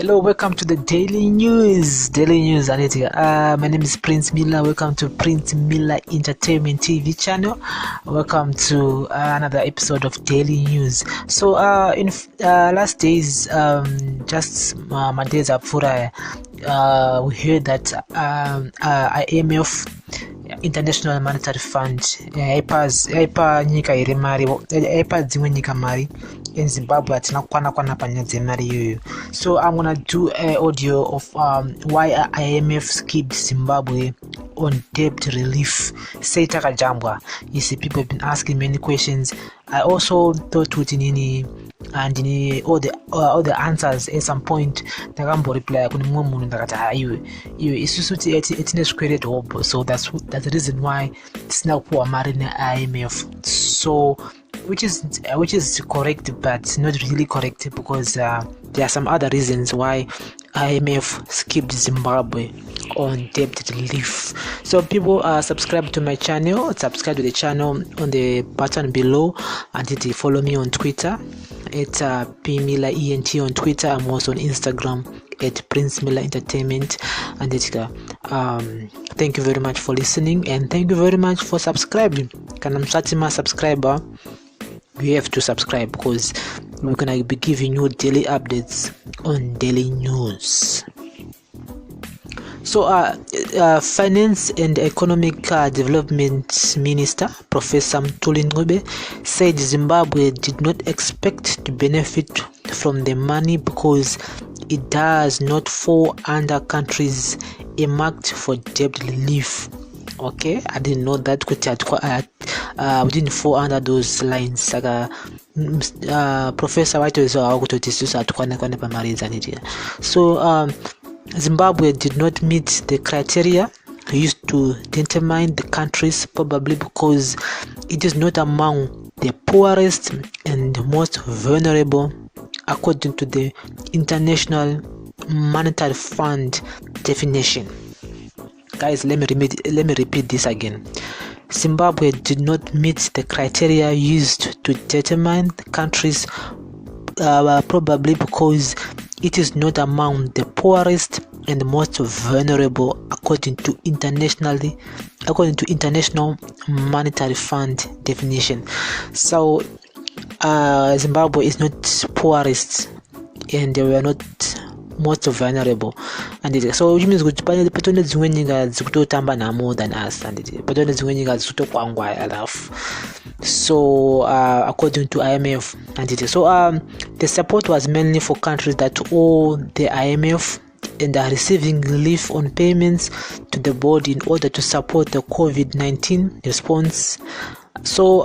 Hello, welcome to the Daily News. My name is Prince Miller. Welcome to Prince Miller Entertainment TV channel. Welcome to another episode of Daily News. So, in last days, just my days up for we heard that IMF International Monetary Fund aipa nyika iri mari aipa dzimwe nyika mari in Zimbabwe atina kwana panya dzemari yoyo. So I'm gonna do an audio of why IMF skipped Zimbabwe on debt relief. Say takajambwa. You see, people have been asking many questions. I also thought with nini and all the answers at some point ndakambo reply kune mumwe munhu ndakati iwe isusu etine squared hope, so that's the reason why tisina kupuwa mari ne-IMF, so which is correct but not really correct, because there are some other reasons why IMF skipped Zimbabwe on debt relief. So people subscribe to my channel, subscribe to the channel on the button below, and follow me on Twitter at pmillerent on Twitter. I'm also on Instagram at princemillerentertainment, and thank you very much for listening, and thank you very much for subscribing. Can I'm starting my subscriber? You have to subscribe because we're gonna be giving you daily updates on Daily News. So Finance and Economic Development Minister Professor Mtuli said Zimbabwe did not expect to benefit from the money because it does not fall under countries earmarked for debt relief. Okay, I didn't know that. We didn't fall under those lines. Professor White is so Zimbabwe did not meet the criteria used to determine the countries, probably because it is not among the poorest and most vulnerable according to the International Monetary Fund definition. Guys, let me repeat this again. Zimbabwe did not meet the criteria used to determine the countries, probably because it is not among the poorest and most vulnerable according to International Monetary Fund definition. So Zimbabwe is not poorest and they were not most vulnerable, and so which means patone dzimwe nyika dzikutotamba na more than us, and patone dzimwe nyika dzikutokwangwa alafu. So according to IMF, and so the support was mainly for countries that owe the IMF and are receiving relief on payments to the board in order to support the COVID-19 response. So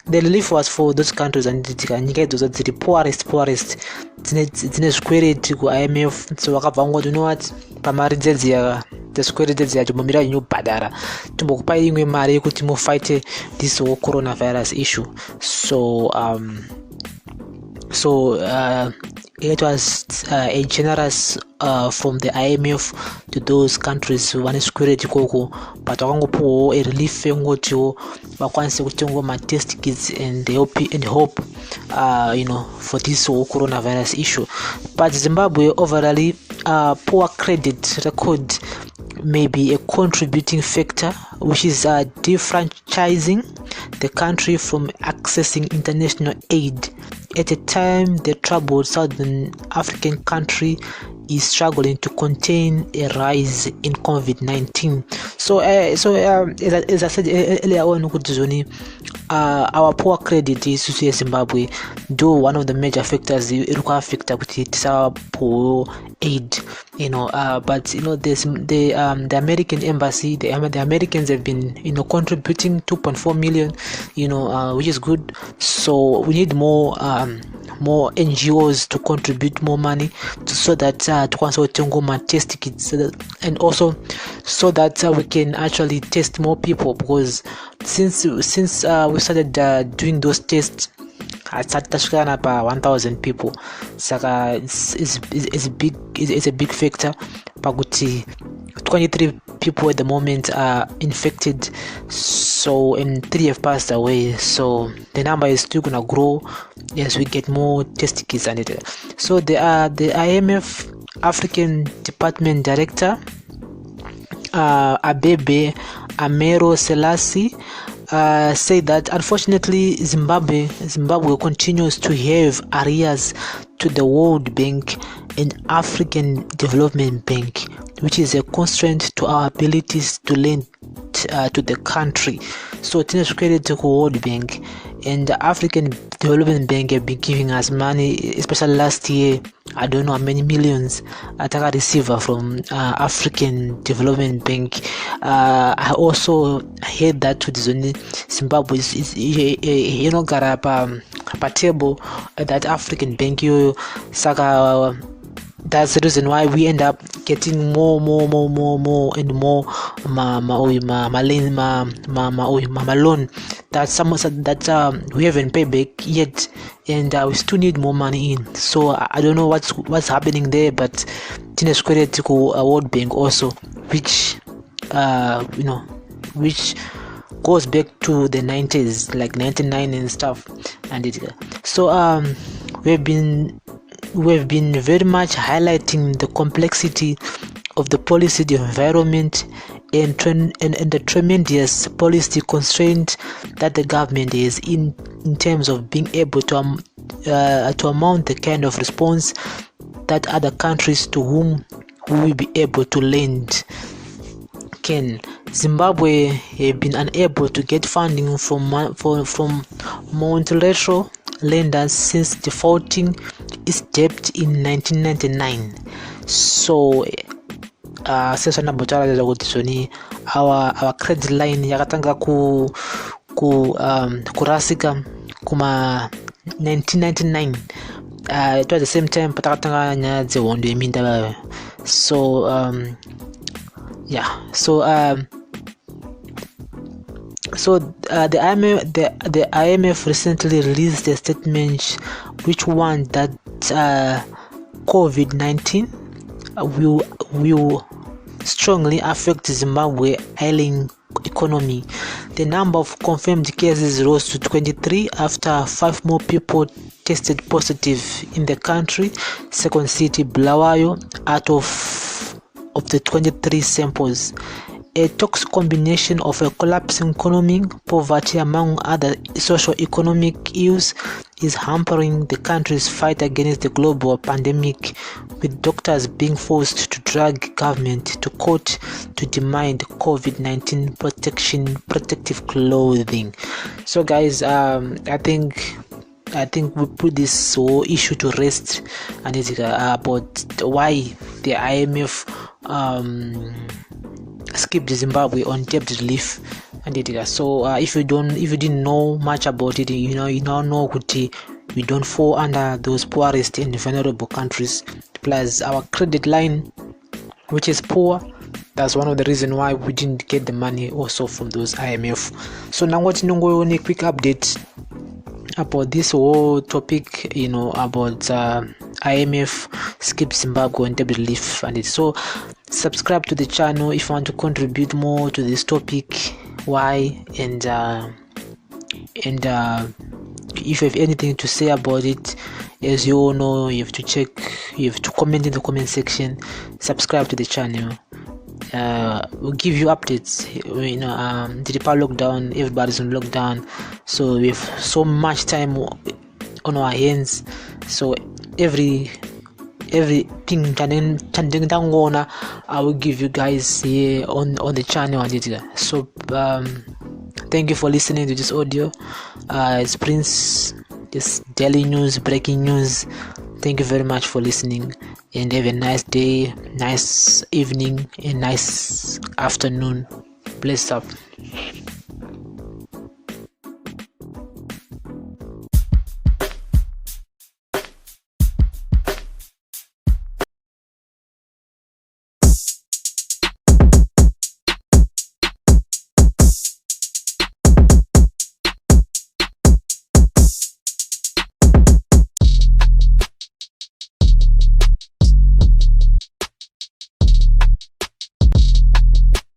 the relief was for those countries, and the poorest dzine squared to IMF. So wakabva you know what, pamari dzedziya the squared dzedziya chomomira inobhadhara tombokupai imwe mari yekuti mufight this whole coronavirus issue. So it was a generous from the IMF to those countries who want squared ikoko, but wakangopuwawo a relief yekuti vakwanise kutenga ma-test kits and hope for this whole coronavirus issue. But Zimbabwe overall poor credit record may be a contributing factor, which is defranchising the country from accessing international aid at a time the troubled Southern African country is struggling to contain a rise in COVID-19. So as I said earlier on, our poor credit is to Zimbabwe, though one of the major factors is our poor aid, but the American embassy, the Americans have been contributing 2.4 million, which is good. So we need more NGOs to contribute more money so that test kits, and also so that we can actually test more people, because since we started doing those tests tashikana pa 1,000 people, saka it's a big factor pakuti 23 people at the moment are infected, so and 3 have passed away, so the number is still gonna grow as we get more test kits and it. So the IMF African Department Director Abebe Amero Selassie say that unfortunately Zimbabwe continues to have arrears to the World Bank and African Development Bank, which is a constraint to our abilities to lend to the country. So it's credit to World Bank and the African Development Bank have been giving us money, especially last year. I don't know how many millions I think I received from African Development Bank. I also heard that to Zimbabwe is got a table at that African bank. That's the reason why we end up getting more and more loan that we haven't paid back yet, and we still need more money in. So I don't know what's happening there, but Tina's credit to World Bank also, which which goes back to the 90s, like 99 and stuff, and it. So we've been very much highlighting the complexity of the policy, the environment, and the tremendous policy constraint that the government is in terms of being able to mount the kind of response that other countries to whom we will be able to lend can. Zimbabwe have been unable to get funding from multilateral lenders since defaulting its debt in 1999. So sasa nabotara kuti our credit line yakatanga kurasika kuma 1999. It was the same time patakatanga nyaya dzehondo yeminda vayo. So the IMF recently released a statement which warned that COVID-19 will strongly affect Zimbabwe ailing economy. The number of confirmed cases rose to 23 after 5 more people tested positive in the country, second city Bulawayo, out of the 23 samples. A toxic combination of a collapsing economy, poverty, among other socio-economic ills, is hampering the country's fight against the global pandemic, with doctors being forced to drag government to court to demand COVID-19 protective clothing. So guys, I think we put this whole issue to rest, and it's about why the IMF skipped Zimbabwe on debt relief and it. So if you didn't know much about it, you now know that we don't fall under those poorest and vulnerable countries. Plus our credit line, which is poor, that's one of the reasons why we didn't get the money also from those IMF. So now what a quick update about this whole topic, about IMF skipped Zimbabwe and debt relief and it. So subscribe to the channel if you want to contribute more to this topic, why, and if you have anything to say about it. As you all know, you have to comment in the comment section, subscribe to the channel. We'll give you updates. The Japan lockdown, everybody's on lockdown, so we have so much time on our hands, so everything I will give you guys here on the channel. So thank you for listening to this audio. It's Prince, this daily news, breaking news. Thank you very much for listening, and have a nice day, nice evening, and nice afternoon. Bless up.